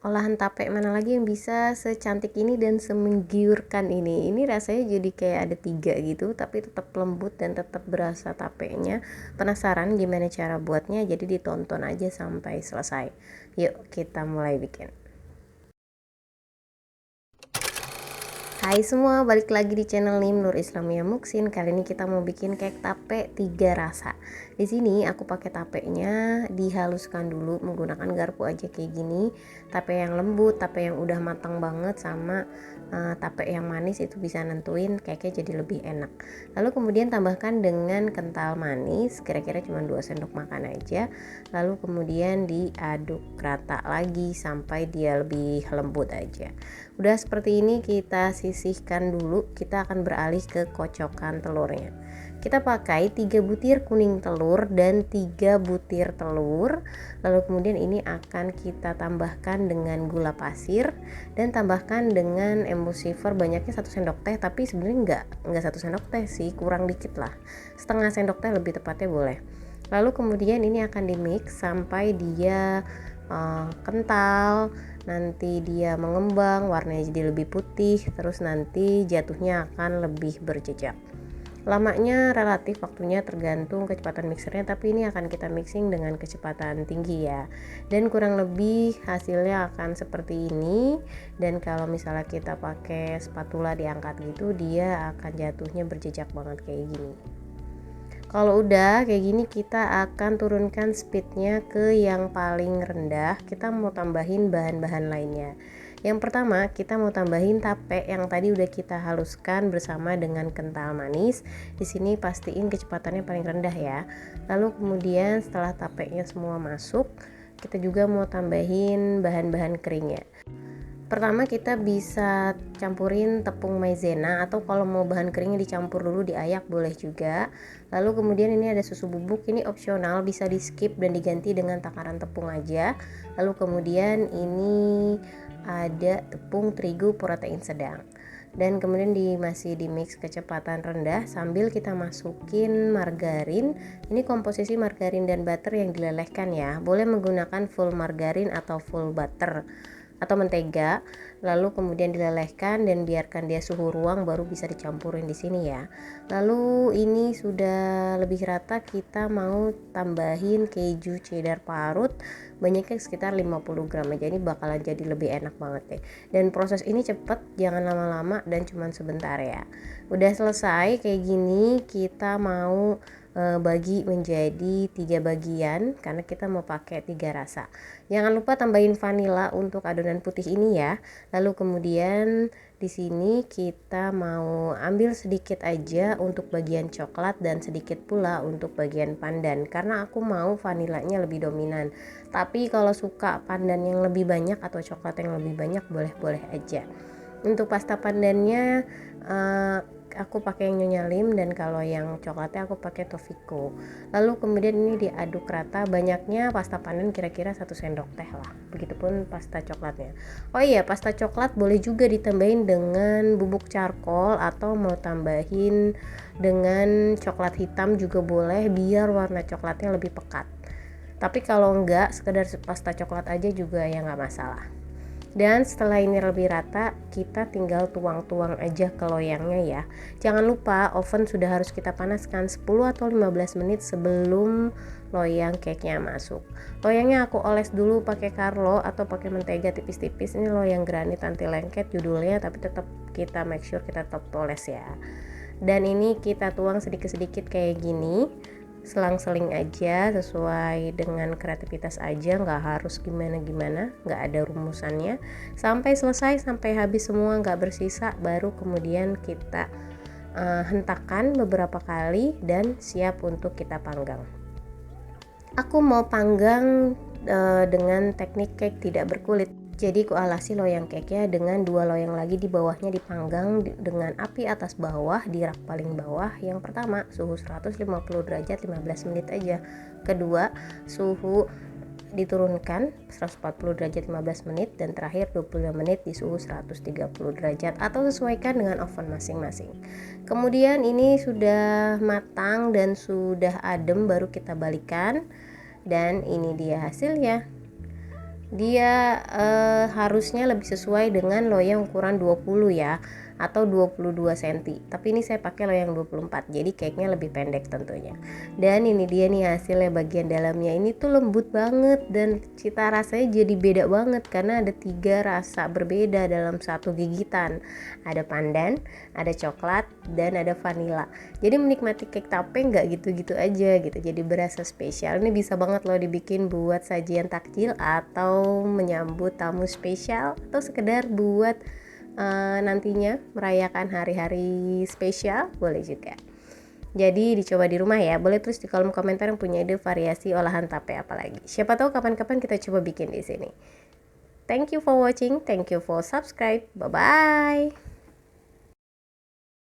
Olahan tape mana lagi yang bisa secantik ini dan semenggiurkan ini. Ini rasanya jadi kayak ada 3 gitu, tapi tetap lembut dan tetap berasa tapenya. Penasaran gimana cara buatnya? Jadi ditonton aja sampai selesai. Yuk kita mulai bikin. Hai semua, balik lagi di channel Nim Nur Islamia Muksin. Kali ini kita mau bikin cake tape 3 rasa. Di sini aku pakai tapenya dihaluskan dulu menggunakan garpu aja kayak gini. Tape yang lembut, tape yang udah matang banget sama tape yang manis itu bisa nentuin cake-nya jadi lebih enak. Lalu kemudian tambahkan dengan kental manis, kira-kira cuma 2 sendok makan aja. Lalu kemudian diaduk rata lagi sampai dia lebih lembut aja. Udah seperti ini kita sisihkan dulu, kita akan beralih ke kocokan telurnya. Kita pakai 3 butir kuning telur dan 3 butir telur. Lalu kemudian ini akan kita tambahkan dengan gula pasir dan tambahkan dengan emulsifier banyaknya 1 sendok teh, tapi sebenarnya enggak 1 sendok teh sih, kurang dikit lah. Setengah sendok teh lebih tepatnya boleh. Lalu kemudian ini akan dimix sampai dia kental, nanti dia mengembang, warnanya jadi lebih putih, terus nanti jatuhnya akan lebih berjejak. Lamanya relatif waktunya tergantung kecepatan mixernya, tapi ini akan kita mixing dengan kecepatan tinggi ya. Dan kurang lebih hasilnya akan seperti ini. Dan kalau misalnya kita pakai spatula diangkat gitu, dia akan jatuhnya berjejak banget kayak gini. Kalau udah kayak gini kita akan turunkan speednya ke yang paling rendah. Kita mau tambahin bahan-bahan lainnya. Yang pertama kita mau tambahin tape yang tadi udah kita haluskan bersama dengan kental manis. Di sini pastiin kecepatannya paling rendah ya. Lalu kemudian setelah tapenya semua masuk, kita juga mau tambahin bahan-bahan keringnya. Pertama kita bisa campurin tepung maizena, atau kalau mau bahan keringnya dicampur dulu diayak boleh juga. Lalu kemudian ini ada susu bubuk, ini opsional, bisa di skip dan diganti dengan takaran tepung aja. Lalu kemudian ini ada tepung terigu protein sedang. Dan kemudian masih di mix kecepatan rendah sambil kita masukin margarin. Ini komposisi margarin dan butter yang dilelehkan ya. Boleh menggunakan full margarin atau full butter atau mentega, lalu kemudian dilelehkan dan biarkan dia suhu ruang baru bisa dicampurin di sini ya. Lalu ini sudah lebih rata, kita mau tambahin keju cheddar parut, banyaknya sekitar 50 gram aja, ini bakalan jadi lebih enak banget deh. Dan proses ini cepet, jangan lama-lama dan cuman sebentar ya. Udah selesai kayak gini, kita mau bagi menjadi 3 bagian karena kita mau pakai 3 rasa. Jangan lupa tambahin vanila untuk adonan putih ini ya. Lalu kemudian di sini kita mau ambil sedikit aja untuk bagian coklat dan sedikit pula untuk bagian pandan karena aku mau vanilanya lebih dominan. Tapi kalau suka pandan yang lebih banyak atau coklat yang lebih banyak boleh-boleh aja. Untuk pasta pandannya aku pakai yang Nyonya Lim, dan kalau yang coklatnya aku pakai Tofiko. Lalu kemudian ini diaduk rata, banyaknya pasta pandan kira-kira 1 sendok teh lah. Begitupun pasta coklatnya. Oh iya, pasta coklat boleh juga ditambahin dengan bubuk charcoal atau mau tambahin dengan coklat hitam juga boleh biar warna coklatnya lebih pekat. Tapi kalau enggak, sekedar pasta coklat aja juga ya nggak masalah. Dan setelah ini lebih rata, kita tinggal tuang-tuang aja ke loyangnya ya. Jangan lupa oven sudah harus kita panaskan 10 atau 15 menit sebelum loyang cake-nya masuk. Loyangnya aku oles dulu pakai Carlo atau pakai mentega tipis-tipis. Ini loyang granit anti lengket judulnya, tapi tetap kita make sure kita tetap oles ya. Dan ini kita tuang sedikit-sedikit kayak gini, selang-seling aja sesuai dengan kreativitas aja, nggak harus gimana-gimana, nggak ada rumusannya. Sampai selesai, sampai habis semua nggak bersisa, baru kemudian kita hentakkan beberapa kali dan siap untuk kita panggang. Aku mau panggang dengan teknik cake tidak berkulit. Jadi kualasi loyang cake-nya dengan 2 loyang lagi di bawahnya dipanggang dengan api atas bawah di rak paling bawah. Yang pertama suhu 150 derajat 15 menit aja. Kedua suhu diturunkan 140 derajat 15 menit, dan terakhir 25 menit di suhu 130 derajat atau sesuaikan dengan oven masing-masing. Kemudian ini sudah matang dan sudah adem, baru kita balikan dan ini dia hasilnya. dia harusnya lebih sesuai dengan loyang ukuran 20 ya, atau 22 cm. Tapi ini saya pakai loyang 24, jadi cake-nya lebih pendek tentunya. Dan ini dia nih hasilnya, bagian dalamnya ini tuh lembut banget dan cita rasanya jadi beda banget karena ada 3 rasa berbeda dalam satu gigitan. Ada pandan, ada coklat, dan ada vanila. Jadi menikmati cake tape nggak gitu-gitu aja gitu, jadi berasa spesial. Ini bisa banget loh dibikin buat sajian takjil atau menyambut tamu spesial, atau sekedar buat nantinya merayakan hari-hari spesial, boleh juga. Jadi dicoba di rumah ya. Boleh tulis di kolom komentar yang punya ide variasi olahan tape apa lagi. Siapa tahu kapan-kapan kita coba bikin di sini. Thank you for watching, thank you for subscribe. Bye bye.